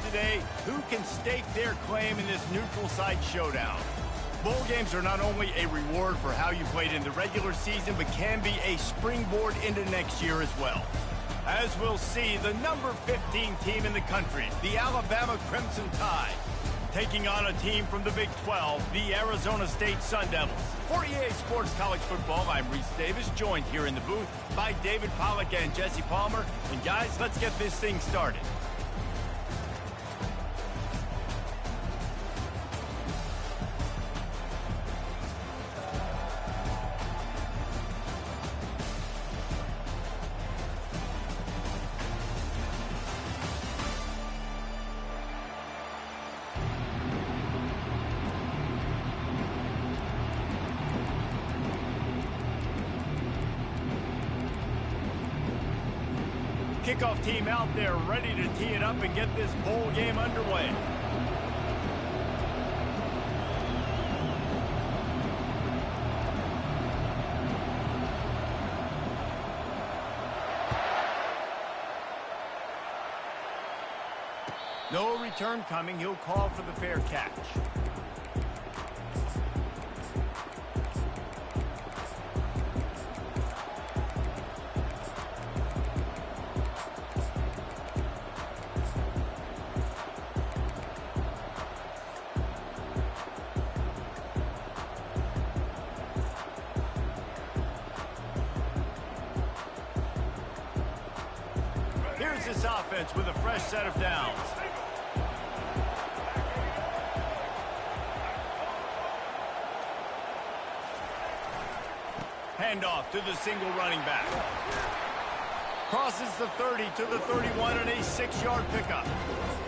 today who can stake their claim in this neutral site showdown. Bowl games are not only a reward for how you played in the regular season, but can be a springboard into next year as well. As we'll see, the number 15 team in the country, the Alabama Crimson Tide, taking on a team from the Big 12, the Arizona State Sun Devils. For EA Sports College Football, I'm Reese Davis, joined here in the booth by David Pollack and Jesse Palmer. And guys, let's get this thing started. Kickoff team out there ready to tee it up and get this bowl game underway. No return coming. He'll call for the fair catch. Here's this offense with a fresh set of downs. Handoff to the single running back. Crosses the 30 to the 31 and a 6-yard pickup.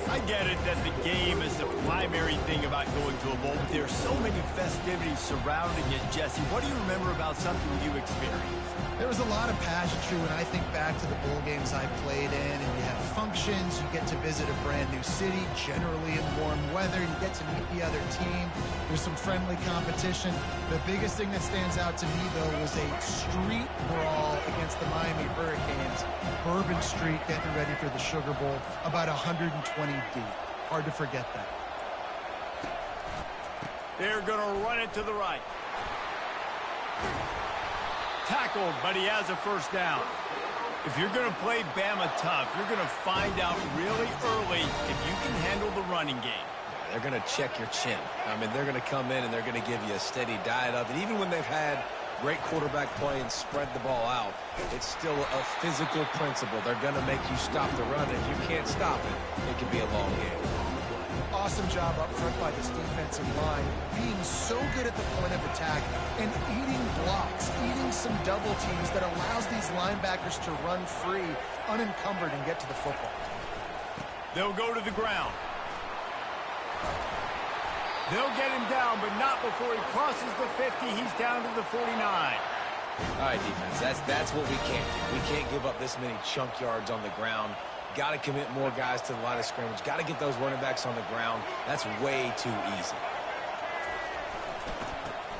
I get it that the game is the primary thing about going to a bowl, but there's so many festivities surrounding it. Jesse, what do you remember about something you experienced? There was a lot of pageantry when I think back to the bowl games I played in, and you have functions, you get to visit a brand new city, generally in warm weather, you get to meet the other team, there's some friendly competition. The biggest thing that stands out to me, though, was a street brawl against the Miami Hurricanes. Bourbon Street getting ready for the Sugar Bowl, about 120 deep. Hard to forget that. They're going to run it to the right. Tackled, but he has a first down. If you're going to play Bama tough, you're going to find out really early if you can handle the running game. They're going to check your chin. I mean, they're going to come in and they're going to give you a steady diet of it. Even when they've had great quarterback play and spread the ball out, it's still a physical principle. They're going to make you stop the run. If you can't stop it, it can be a long game. Awesome job up front by this defensive line, being so good at the point of attack and eating blocks, eating some double teams that allows these linebackers to run free, unencumbered, and get to the football. They'll go to the ground. They'll get him down, but not before he crosses the 50. He's down to the 49. All right, defense, that's what we can't do. We can't give up this many chunk yards on the ground. Got to commit more guys to the line of scrimmage. Got to get those running backs on the ground. That's way too easy.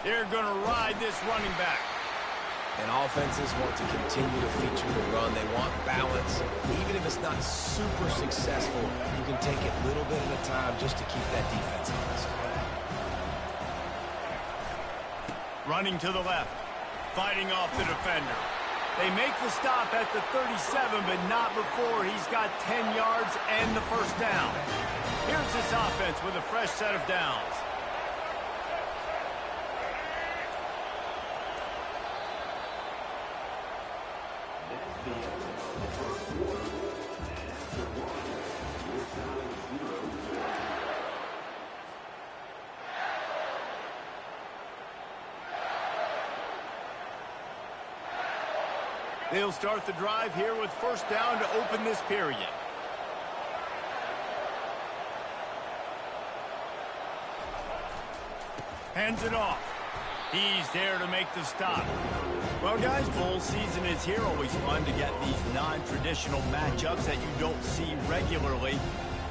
They're going to ride this running back. And offenses want to continue to feature the run. They want balance. Even if it's not super successful, you can take it little bit at a time just to keep that defense honest. Running to the left. Fighting off the defender. They make the stop at the 37, but not before he's got 10 yards and the first down. Here's this offense with a fresh set of downs. They'll start the drive here with first down to open this period. Hands it off. He's there to make the stop. Well, guys, bowl season is here. Always fun to get these non-traditional matchups that you don't see regularly.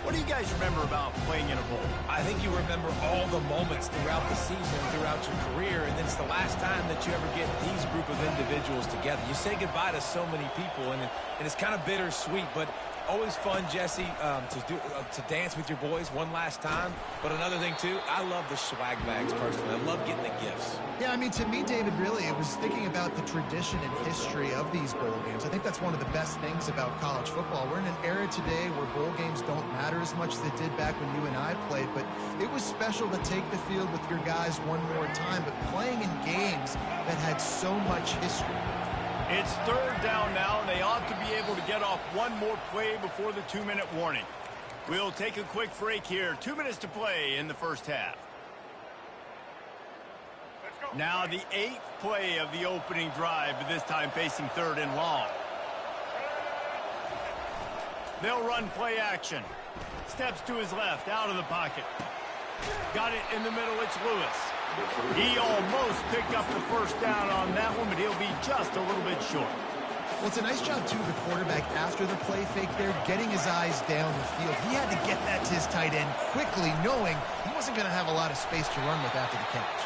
What do you guys remember about playing in a bowl? I think you remember all the moments throughout the season, throughout your career, and it's the last time that you ever get these group of individuals together. You say goodbye to so many people, and it's kind of bittersweet, but always fun, Jesse, to dance with your boys one last time. But another thing, too, I love the swag bags, personally. I love getting the gifts. Yeah, I mean, to me, David, really, it was thinking about the tradition and history of these bowl games. I think that's one of the best things about college football. We're in an era today where bowl games don't matter as much as they did back when you and I played, but it was special to take the field with your guys one more time, but playing in games that had so much history. It's third down now, and they ought to be able to get off one more play before the 2-minute warning. We'll take a quick break here. 2 minutes to play in the first half. Now the 8th play of the opening drive, but this time facing third and long. They'll run play action. Steps to his left, out of the pocket. Got it in the middle, it's Lewis. He almost picked up the first down on that one, but he'll be just a little bit short. Well, it's a nice job, too, the quarterback, after the play fake there, getting his eyes down the field. He had to get that to his tight end quickly, knowing he wasn't going to have a lot of space to run with after the catch.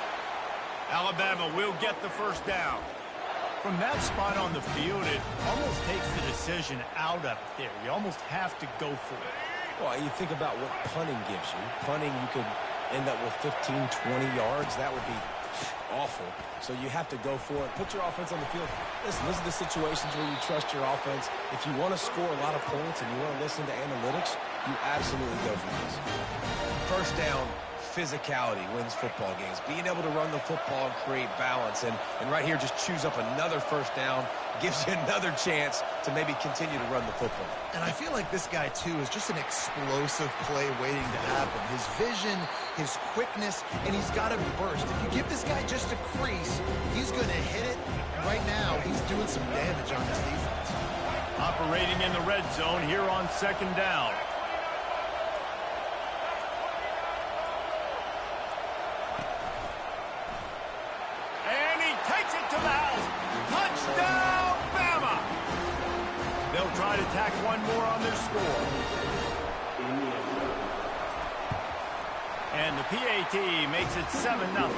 Alabama will get the first down. From that spot on the field, it almost takes the decision out of it there. You almost have to go for it. Well, you think about what punting gives you. Punting, you could end up with 15, 20 yards. That would be awful. So you have to go for it. Put your offense on the field. Listen, this is the situations where you trust your offense. If you want to score a lot of points and you want to listen to analytics, you absolutely go for this. First down, physicality wins football games. Being able to run the football and create balance. And right here, just choose up another first down. Gives you another chance to maybe continue to run the football. And I feel like this guy, too, is just an explosive play waiting to happen. His vision, his quickness, and he's got a burst. If you give this guy just a crease, he's going to hit it. Right now, he's doing some damage on his defense. Operating in the red zone here on second down. And he takes it to the house. Touchdown, Bama! They'll try to tack one more on their score. And the PAT makes it 7-0.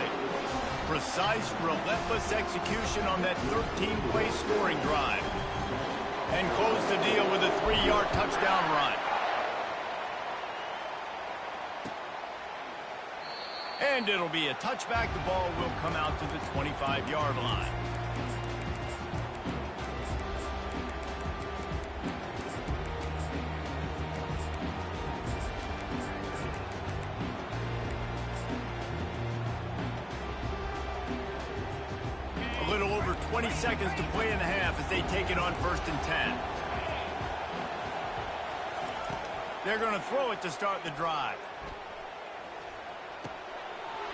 Precise, relentless execution on that 13-play scoring drive. And close the deal with a 3-yard touchdown run. And it'll be a touchback. The ball will come out to the 25-yard line. A little over 20 seconds to play in the half as they take it on 1st and 10. They're going to throw it to start the drive.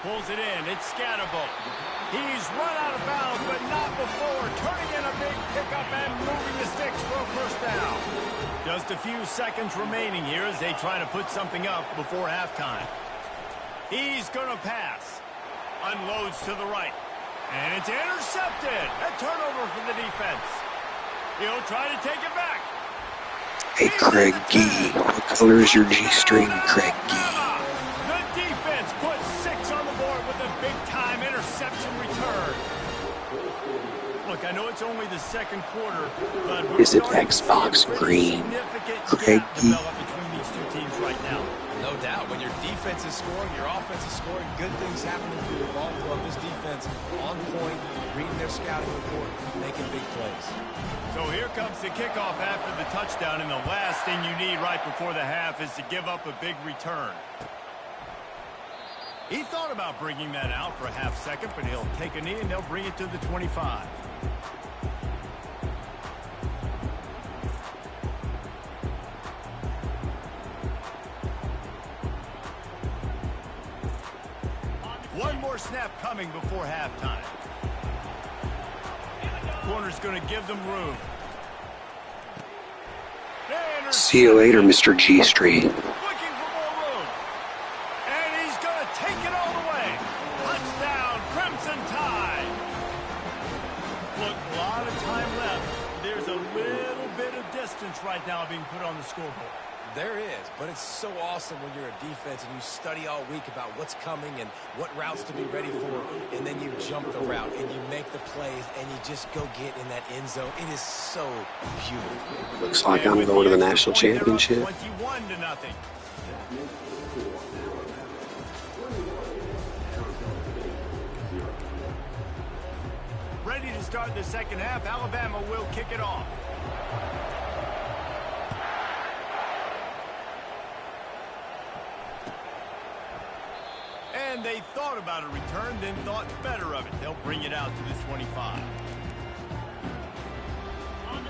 Pulls it in. It's Scatterbo. He's run out of bounds, but not before. Turning in a big pickup and moving the sticks for a first down. Just a few seconds remaining here as they try to put something up before halftime. He's going to pass. Unloads to the right. And it's intercepted. A turnover for the defense. He'll try to take it back. Hey, Craiggee. What color is your G-string, Craiggee? The defense puts 6 on the board with a big-time interception return. Look, I know it's only the second quarter, but is it Xbox Green, Craiggee? Between these two teams right now. No doubt. When your defense is scoring, your offense is scoring, good things happening for your ball club. This defense on point, reading their scouting report, making big plays. So here comes the kickoff after the touchdown, and the last thing you need right before the half is to give up a big return. He thought about bringing that out for a half second, but he'll take a knee and they'll bring it to the 25. One more snap coming before halftime. Corner's going to give them room. See you later, Mr. G Street. Looking for more room. And he's going to take it all the way. Touchdown, Crimson Tide. Look, a lot of time left. There's a little bit of distance right now being put on the scoreboard. There is, But it's so awesome when you're a defense and you study all week about what's coming and what routes to be ready for, and then you jump the route and you make the plays and you just go get in that end zone. It is so beautiful. Looks like I'm going to the national championship. 21-0. Ready to start the second half. Alabama will kick it off. And they thought about a return, then thought better of it. They'll bring it out to the 25.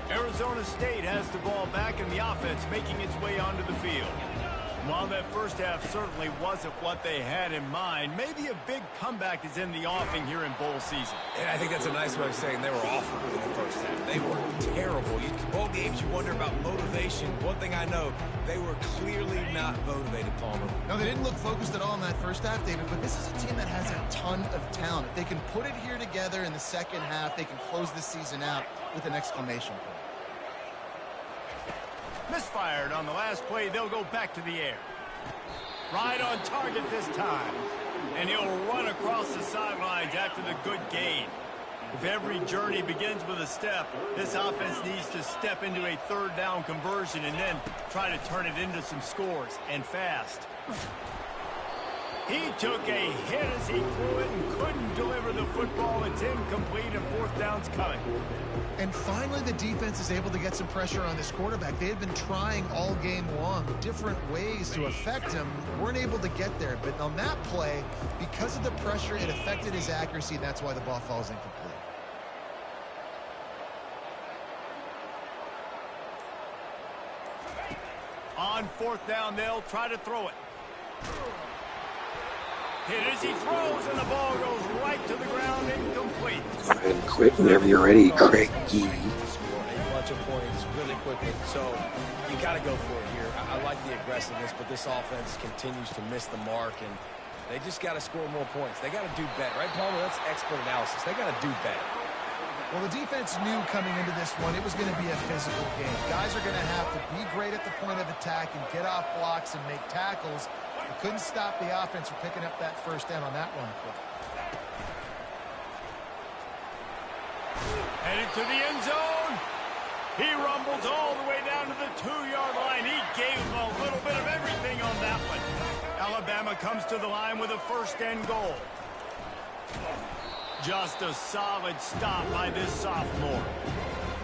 Arizona State has the ball back and the offense making its way onto the field. While that first half certainly wasn't what they had in mind, maybe a big comeback is in the offing here in bowl season. And I think that's a nice way of saying they were awful in the first half. They were terrible. Bowl games, you wonder about motivation. One thing I know, they were clearly not motivated, Palmer. No, they didn't look focused at all in that first half, David, but this is a team that has a ton of talent. If they can put it here together in the second half, they can close the season out with an exclamation point. Misfired on the last play. They'll go back to the air. Right on target this time. And he'll run across the sidelines after the good gain. If every journey begins with a step, this offense needs to step into a third down conversion and then try to turn it into some scores, and fast. He took a hit as he threw it and couldn't deliver the football. It's incomplete and fourth down's coming. And finally, the defense is able to get some pressure on this quarterback. They had been trying all game long different ways to affect him. Weren't able to get there. But on that play, because of the pressure, it affected his accuracy, and that's why the ball falls incomplete. On fourth down, they'll try to throw it. Hit as he throws, and the ball goes right to the ground, incomplete. Go ahead and quit whenever you're ready, Craiggee. A bunch of points really quickly, so you got to go for it here. I like the aggressiveness, but this offense continues to miss the mark, and they just got to score more points. They got to do better, right, Palmer? That's expert analysis. They got to do better. Well, the defense knew coming into this one it was going to be a physical game. Guys are going to have to be great at the point of attack and get off blocks and make tackles. They couldn't stop the offense from picking up that first down on that run play. Headed to the end zone. He rumbles all the way down to the 2-yard line. He gave him a little bit of everything on that one. Alabama comes to the line with a first and goal. Just a solid stop by this sophomore.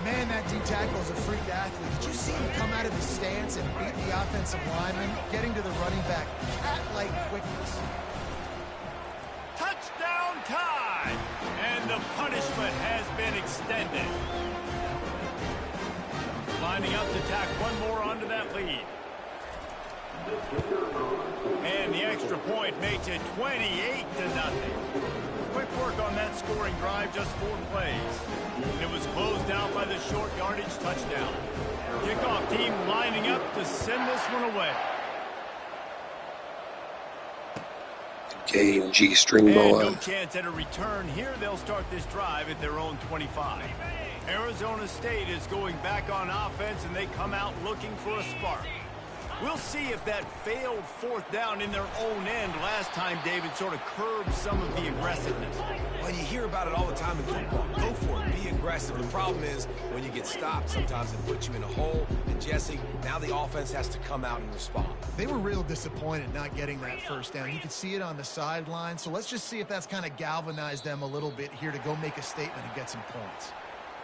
Man, that D-tackle is a freak athlete. Did you see him come out of his stance and beat the offensive lineman, getting to the running back? Cat-like quickness. Touchdown time! And the punishment has been extended. Lining up to tack one more onto that lead. And the extra point makes it 28-0. Quick work on that scoring drive, just 4 plays. And it was closed out by the short yardage touchdown. Kickoff team lining up to send this one away. Okay, G-string And ball. no chance at a return here. They'll start this drive at their own 25. Arizona State is going back on offense, and they come out looking for a spark. We'll see if that failed fourth down in their own end last time, David, sort of curbed some of the aggressiveness. Well, you hear about it all the time in football. Go for it. Be aggressive. The problem is when you get stopped, sometimes it puts you in a hole. And, Jesse, now the offense has to come out and respond. They were real disappointed not getting that first down. You could see it on the sideline. So let's just see if that's kind of galvanized them a little bit here to go make a statement and get some points.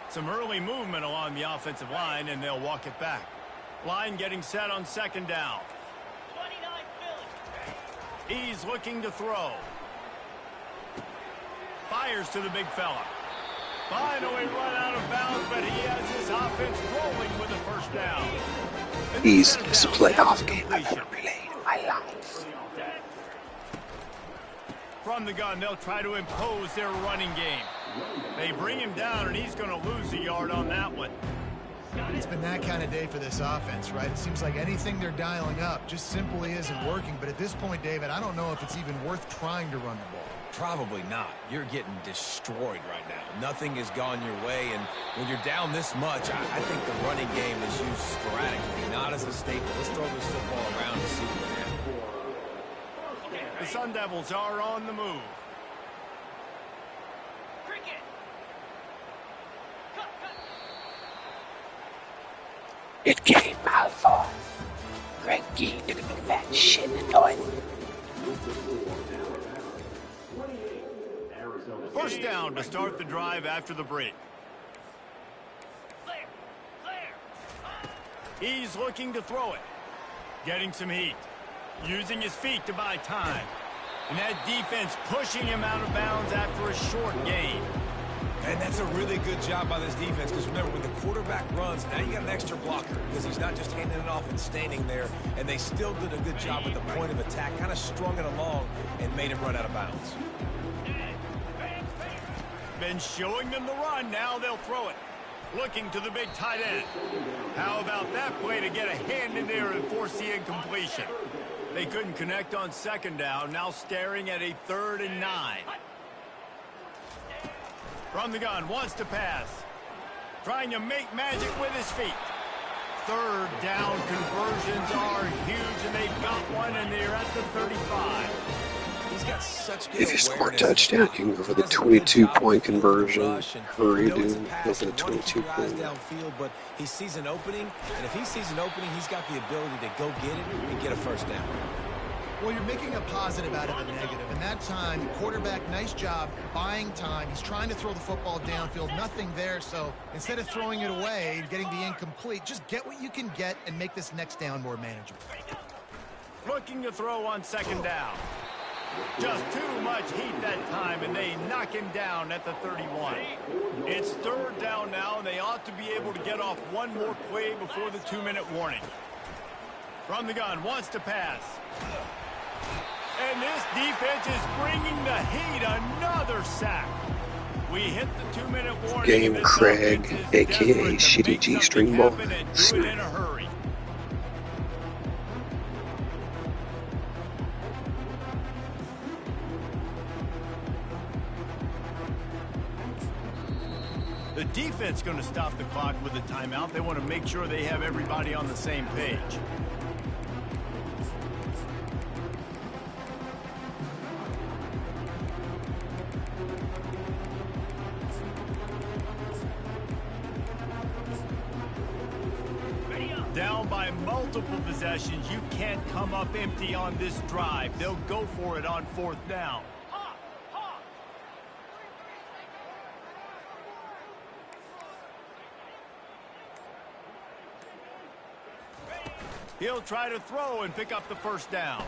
Some early movement along the offensive line, and they'll walk it back. Line getting set on second down. He's looking to throw. Fires to the big fella. Finally run out of bounds, but he has his offense rolling with a first down. Easiest playoff game I've ever played in my life. From the gun, they'll try to impose their running game. They bring him down, and he's going to lose a yard on that one. It's been that kind of day for this offense, right? It seems like anything they're dialing up just simply isn't working. But at this point, David, I don't know if it's even worth trying to run the ball. Probably not. You're getting destroyed right now. Nothing has gone your way, and when you're down this much, I think the running game is used sporadically, not as a staple. Let's throw this football around and see what happens. The Sun Devils are on the move. It came Alpha. Craiggee, look at that shit annoying. First down to start the drive after the break. He's looking to throw it. Getting some heat. Using his feet to buy time. And that defense pushing him out of bounds after a short gain. And that's a really good job by this defense, because remember, when the quarterback runs, now you got an extra blocker, because he's not just handing it off and standing there, and they still did a good job at the point of attack, kind of strung it along and made him run out of bounds. Been showing them the run, now they'll throw it. Looking to the big tight end. How about that play to get a hand in there and force the incompletion? They couldn't connect on second down, now staring at a 3rd and 9. From the gun, wants to pass. Trying to make magic with his feet. 3rd down conversions are huge, and they've got one, and they're at the 35. He's got such good If you score a touchdown, you can go for the 22-point conversion. Hurry, dude. Go for the 22-point. Downfield, but he sees an opening, and if he sees an opening, he's got the ability to go get it and get a first down. Well, you're making a positive out of a negative. And that time, the quarterback, nice job buying time. He's trying to throw the football downfield. Nothing there. So instead of throwing it away and getting the incomplete, just get what you can get and make this next down more manageable. Looking to throw on second down. Just too much heat that time, and they knock him down at the 31. It's 3rd down now, and they ought to be able to get off one more play before the 2-minute warning. From the gun, wants to pass. And this defense is bringing the heat. Another sack. We hit the 2-minute warning. Game Craig, a.k.a. Shitty G-String Ball. Do it in a hurry. The defense going to stop the clock with a timeout. They want to make sure they have everybody on the same page. Down by multiple possessions, you can't come up empty on this drive. They'll go for it on 4th down. He'll try to throw and pick up the first down.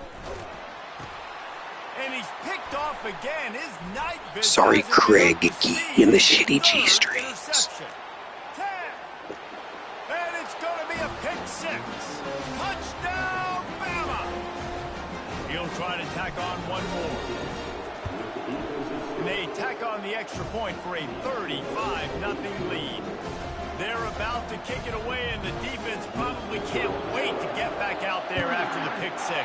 And he's picked off again. His night vision. Sorry, Craiggee in the Shitty G-Strings. And it's going to be a pick 6. Touchdown, Bama! He'll try to tack on one more. And they tack on the extra point for a 35-0 lead. They're about to kick it away, and the defense probably can't wait to get back out there after the pick 6.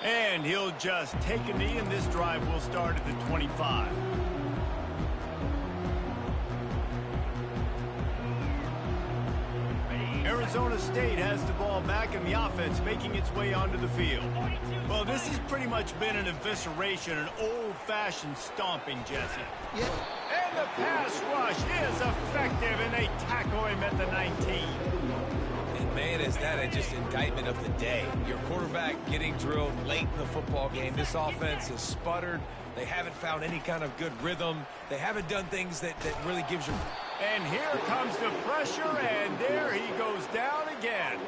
And he'll just take a knee, and this drive will start at the 25. Arizona State has the ball back, and the offense making its way onto the field. Well, this has pretty much been an evisceration, an old-fashioned stomping, Jesse. Yeah. And the pass rush is effective, and they tackle him at the 19. And man, is that just indictment of the day. Your quarterback getting drilled late in the football game. This offense has sputtered. They haven't found any kind of good rhythm. They haven't done things that really gives you... And here comes the pressure, and there he goes down again.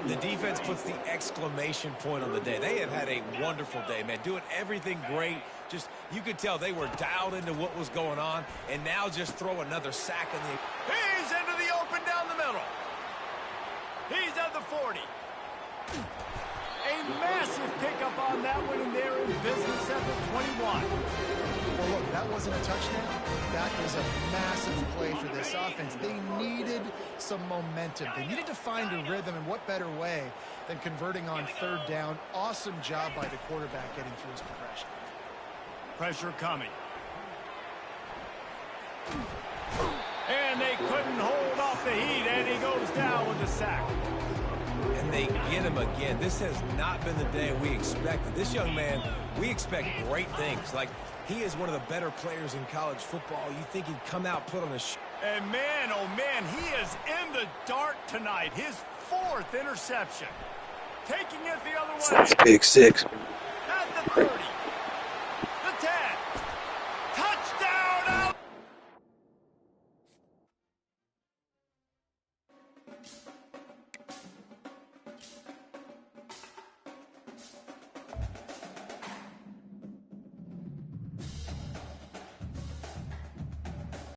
The defense puts the exclamation point on the day. They have had a wonderful day, man. Doing everything great. Just, you could tell they were dialed into what was going on, and now just throw another sack in the... He's into the open down the middle. He's at the 40. A Massive pickup on that one, and they're in business at the 21. Well, look, that wasn't a touchdown. That was a massive play for this offense. They needed some momentum. They needed to find a rhythm, and what better way than converting on third down. Awesome job by the quarterback getting through his progression. Pressure coming. And they couldn't hold off the heat, and he goes down with the sack. And they get him again. This has not been the day we expected. This young man, we expect great things. Like, he is one of the better players in college football. You think he'd come out, put on a And man, oh man, he is in the dark tonight. His 4th interception. Taking it the other way. That's pick 6. At the 30.